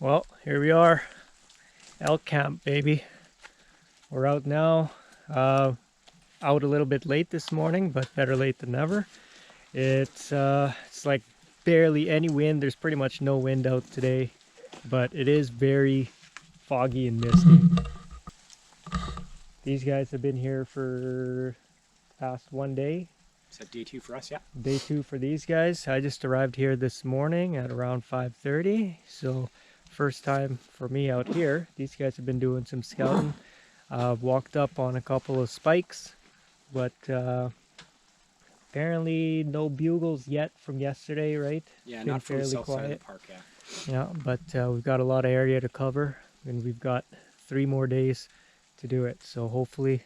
Well, here we are, Elk Camp, baby. We're out now. Out a little bit late this morning, but better late than never. It's like barely any wind. There's pretty much no wind out today, but it is very foggy and misty. These guys have been here for past 1 day. Is that day 2 for us? Yeah. Day 2 for these guys. I just arrived here this morning at around 5:30, so first time for me out here. These guys have been doing some scouting. Walked up on a couple of spikes, but apparently no bugles yet from yesterday, right? Yeah, Been not from the fairly south side quiet. of the park, yeah. Yeah, but we've got a lot of area to cover, and we've got 3 more days to do it. So hopefully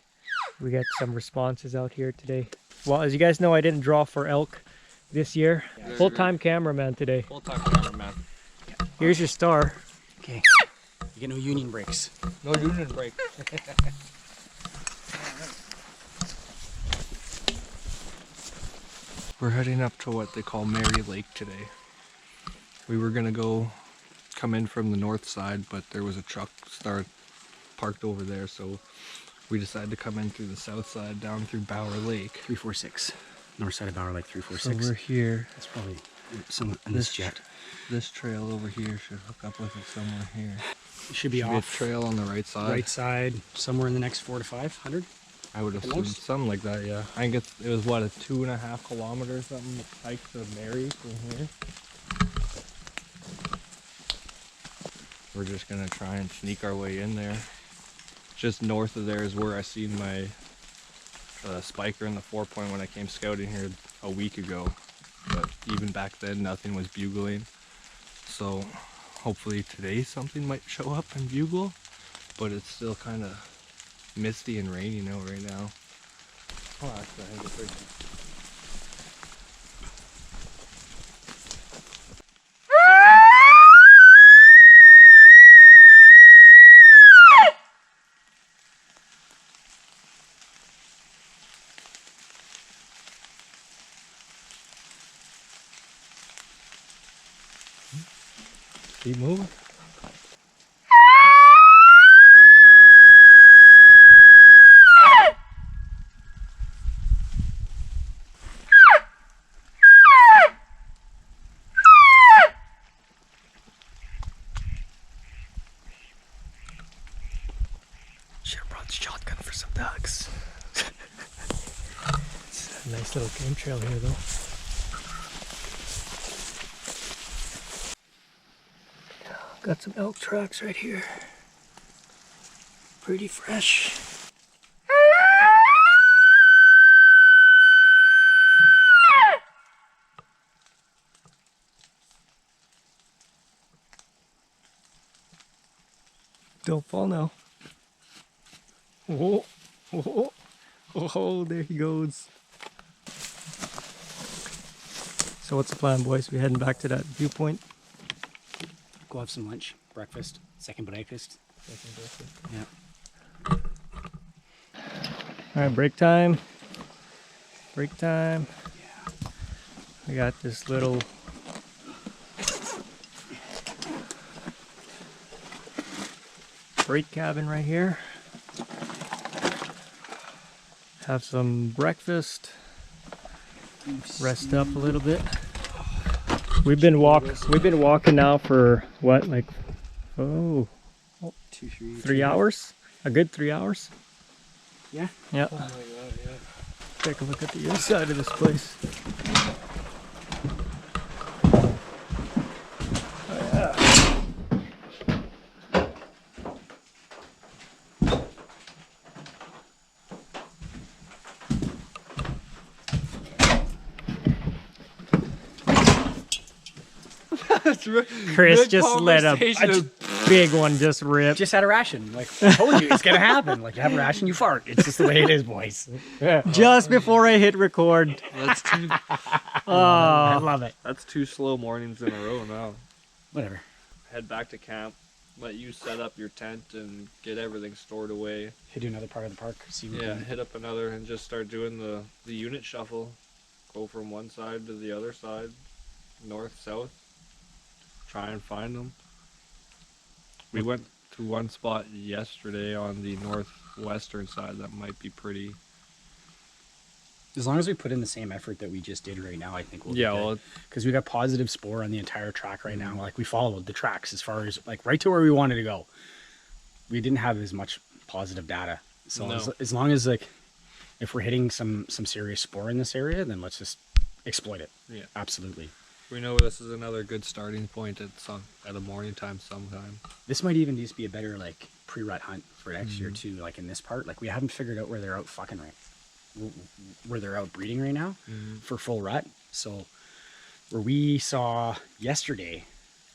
we get some responses out here today. Well, as you guys know, I didn't draw for elk this year. Yeah. Full-time cameraman today. Full-time cameraman. Here's your star. Okay. You get no union breaks. No union break. We're heading up to what they call Mary Lake today. We were gonna come in from the north side, but there was a truck parked over there, so we decided to come in through the south side down through Bower Lake. 346. North side of Bower Lake, 346. So we're here. That's probably some in this jet. This trail over here should hook up with it somewhere here. It should be off. A trail on the right side. Right side, somewhere in the next 400 to 500. I would assume something like that, yeah. I think it was what, a 2.5 kilometer something hike to Mary from here. We're just gonna try and sneak our way in there. Just north of there is where I seen my spiker in the 4-point when I came scouting here a week ago. But even back then, nothing was bugling. So hopefully today something might show up and bugle, but it's still kind of misty and rainy right now. Oh, actually, I think it's right there. Keep moving. Should have brought the shotgun for some ducks. It's a nice little game trail here, though. Got some elk tracks right here. Pretty fresh. Don't fall now. Oh, oh, oh, there he goes. So what's the plan, boys? We heading back to that viewpoint? Go have some lunch, breakfast, second breakfast. Yeah. All right, break time. Break time. Yeah. We got this little break cabin right here. Have some breakfast. Rest up a little bit. We've been walking now for what, like 3 hours? A good 3 hours? Yeah. Yeah. Oh my god, yeah. Take a look at the inside of this place. Oh yeah. Chris just let a big one just rip. Just had a ration. Like, I told you, it's going to happen. Like, you have a ration, you fart. It's just the way it is, boys. Just before I hit record. That's two. I love it. That's 2 slow mornings in a row now. Whatever. Head back to camp. Let you set up your tent and get everything stored away. Hit another part of the park. See what Hit up another and just start doing the unit shuffle. Go from one side to the other side, north, south. Try and find them. We went to one spot yesterday on the northwestern side that might be pretty. As long as we put in the same effort that we just did right now, I think we'll Yeah, be well, good. Because we got positive spore on the entire track right now. Like we followed the tracks as far as like right to where we wanted to go. We didn't have as much positive data. So No. as long as like if we're hitting some serious spore in this area, then let's just exploit it. Yeah. Absolutely. we know this is another good starting point at a morning time sometime. This might even just be a better like pre-rut hunt for next year too. Like in this part, like we haven't figured out where they're out fucking right, where they're out breeding right now for full rut. So where we saw yesterday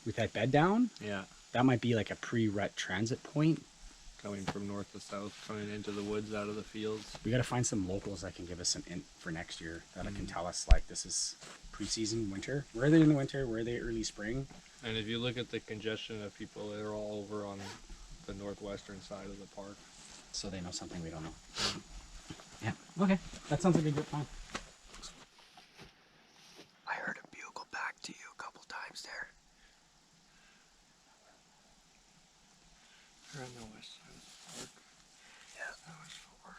with that bed down, Yeah. that might be like a pre-rut transit point. Coming from north to south, coming into the woods out of the fields. We got to find some locals that can give us some int for next year that can tell us like this is preseason winter. Where are they in the winter? Where are they early spring? And if you look at the congestion of people, they're all over on the northwestern side of the park. So they know something we don't know. Yeah. Okay. That sounds like a good plan. I heard a bugle back to you a couple times there. They're on the west side of the park. Yeah, that was 4.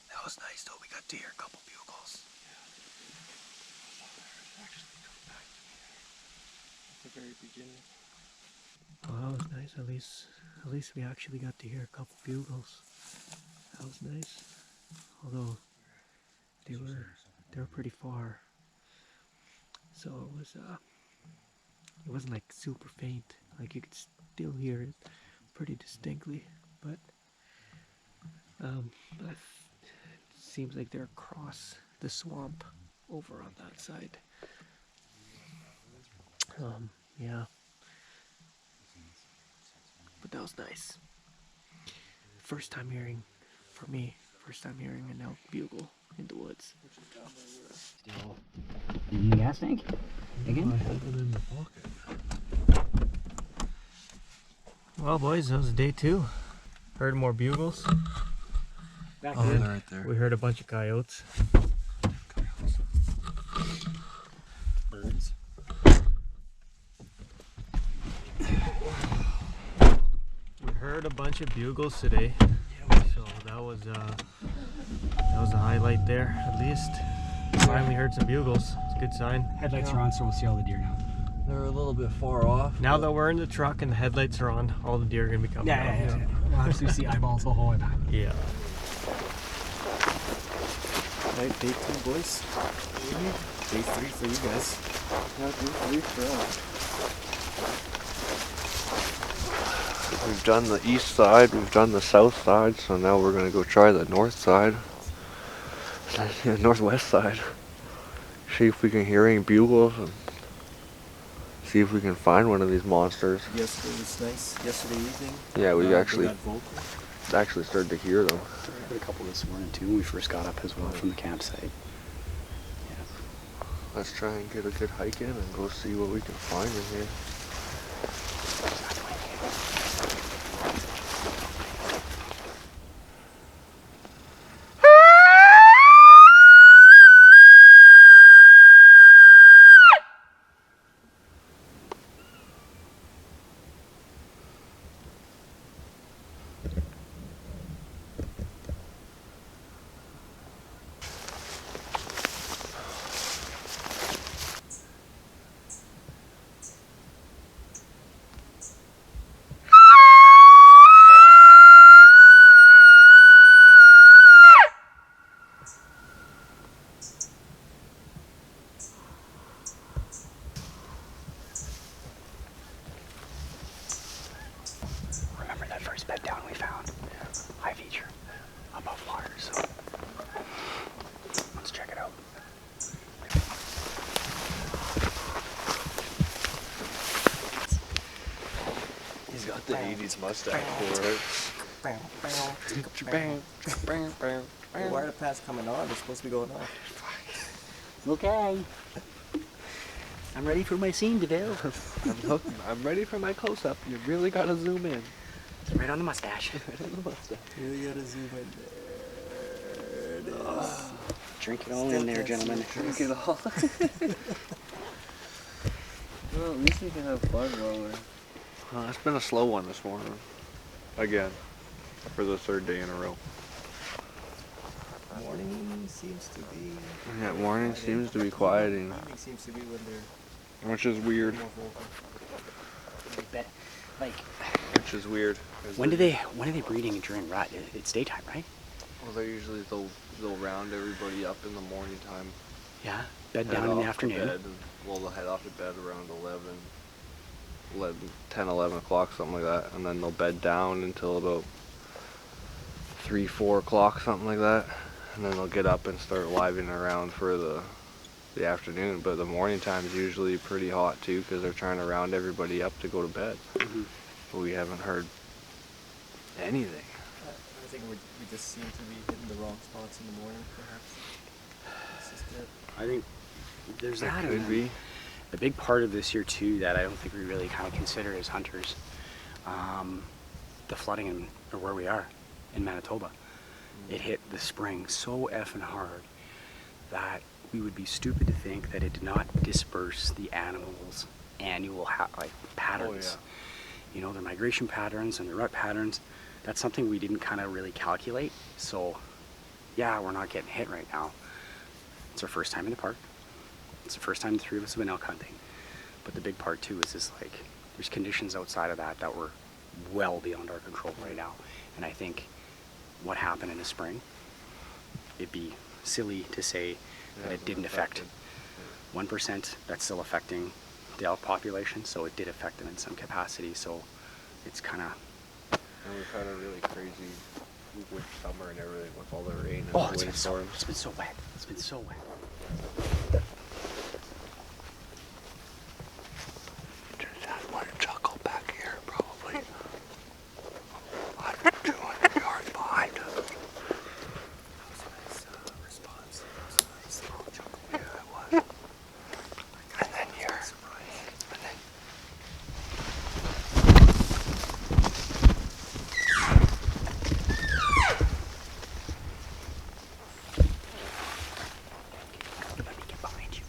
That was nice though. We got to hear a couple bugles. Actually come back to me at the very beginning. Well, that was nice. At least we actually got to hear a couple bugles. That was nice. Although they were pretty far. So it wasn't like super faint. Like you could still hear it pretty distinctly, but it seems like they're across the swamp over on that side. Yeah. But that was nice. First time hearing an elk bugle in the woods. Still in the gas tank? Again? I have them in the pocket. Well, boys, that was day 2. Heard more bugles. Back Oh, they're right there. We heard a bunch of coyotes. Birds. We heard a bunch of bugles today. So that was a highlight there, at least. Finally heard some bugles. It's a good sign. Headlights are on, so we'll see all the deer now. They're a little bit far off. Now that we're in the truck and the headlights are on, all the deer are gonna be coming out. Yeah. We'll actually see eyeballs the whole way back. Yeah. Alright, day 2, boys. Day 3 for you guys. Yeah, day 3 for us. We've done the east side, we've done the south side, so now we're gonna go try the north side. Northwest side. See if we can hear any bugles and see if we can find one of these monsters. Yesterday was nice. Yesterday evening. Yeah, we they actually got vocal. started to hear them. We heard a couple this morning too when we first got up as well from the campsite. Let's try and get a good hike in and go see what we can find in here. Remember that first bed down we found? High feature, above water, so let's check it out. He's got the 80s mustache for it. Why are the pads coming on? They're supposed to be going off. Okay. I'm ready for my scene to do. I'm ready for my close-up. You really gotta zoom in. It's right on the mustache. Really gotta zoom in there. Drink it all in there, gentlemen. Drink it all. Well, at least we can have fun while we're It's been a slow one this morning. Again. For the third day in a row. Morning seems to be... Yeah, morning seems to be quieting. Evening seems to be when they're Which is weird. more vocal. Bet, like, Which is weird. when do they breeding during rut? It's daytime, right? Well, they usually they'll round everybody up in the morning time. Yeah. Bed Head down in the off to afternoon. bed, well, they'll head off to bed around 10, 11 o'clock, something like that. And then they'll bed down until about 3, 4 o'clock, something like that. And then they'll get up and start livening around for the afternoon. But the morning time is usually pretty hot too, because they're trying to round everybody up to go to bed. Mm-hmm. But we haven't heard anything. I think we just seem to be hitting the wrong spots in the morning, perhaps. That's just it. I think there's that. That and could then be. a big part of this year too that I don't think we really kind of consider as hunters, the flooding in or where we are in Manitoba. It hit the spring so effing hard that we would be stupid to think that it did not disperse the animals' annual patterns. Oh, yeah. You know, their migration patterns and their rut patterns. That's something we didn't kind of really calculate. So, yeah, we're not getting hit right now. It's our first time in the park. It's the first time the three of us have been elk hunting. But the big part too is just like there's conditions outside of that were well beyond our control right now. And I think what happened in the spring, it'd be silly to say that it didn't affect 1%. That's still affecting the elk population, so it did affect them in some capacity. So it's kind of. And we've had a really crazy winter summer and everything with all the rain and Oh, the windstorms. it's been so wet. It's been so wet. Just had one chuckle back here, probably. 100, 200 yards behind us. That was a nice response. That was a nice small chuckle. Yeah, it was. And then here. And then. Let me get behind you.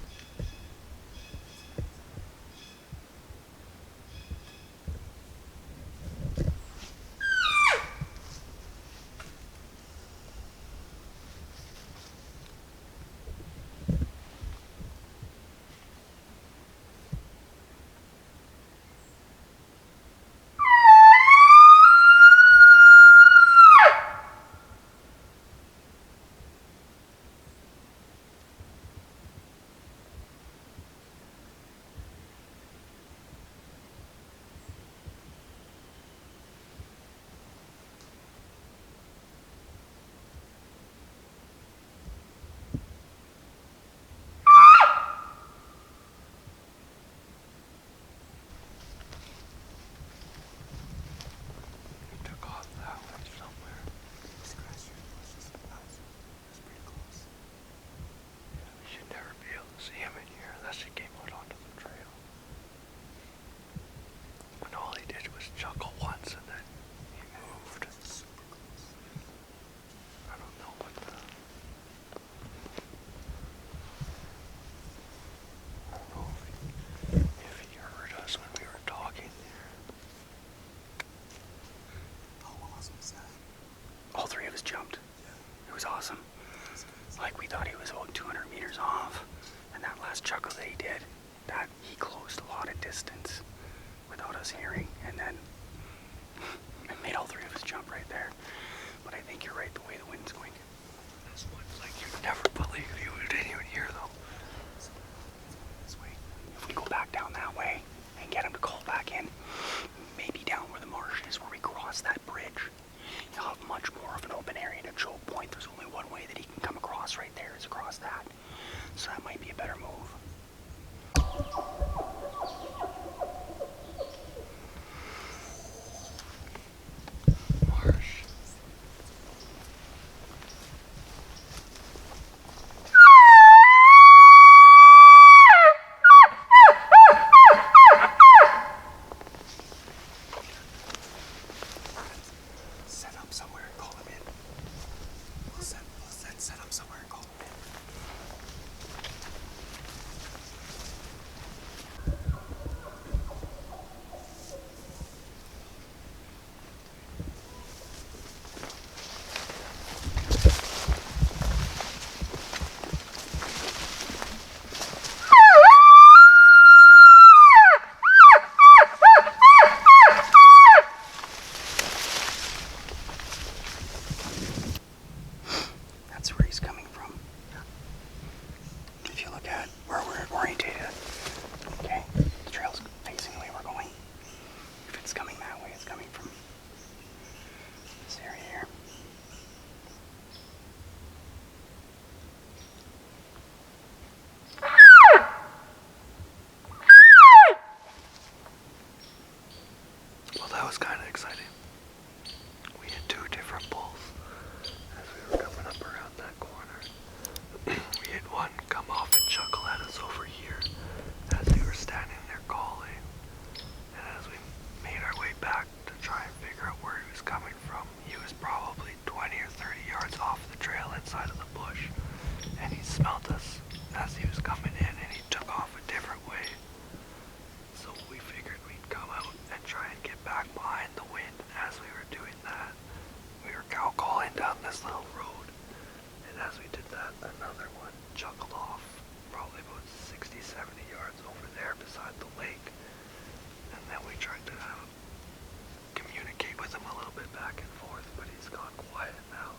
Took off that way somewhere. We should never be able to see him in here unless he came out onto the trail. And all he did was chuckle once and then he moved. I don't know what the... I don't know if he heard us when we were talking there. How awesome is that? All three of us jumped. It was awesome. Like we thought he was about 200 meters off, and that last chuckle that he did, that he closed a lot of distance without us hearing, and then it made all three of us jump right there. But I think you're right, the way the wind's going. This one's like you'd never believe you didn't even hear though. This way. If we go back down that way and get him to call back in, maybe down where the marsh is, where we cross that bridge, you'll have much more of an open area to choke point. There's only one way that he can come across right there, is across that. So that might be a better move. Well, that was kind of exciting. We had two different bulls as we were coming up around that corner. We had one come off and chuckle at us over here as we were standing there calling. And as we made our way back to try and figure out where he was coming from, he was probably 20 or 30 yards off the trail inside of the bush. And he smelled us as he was coming in, and he took off a different way. So we figured we'd come out and try and get back behind the wind. And as we were doing that, we were cow calling down this little road. And as we did that, another one chuckled off probably about 60, 70 yards over there beside the lake. And then we tried to communicate with him a little bit back and forth, but he's gone quiet now.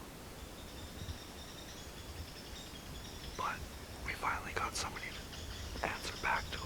But we finally got somebody to answer back to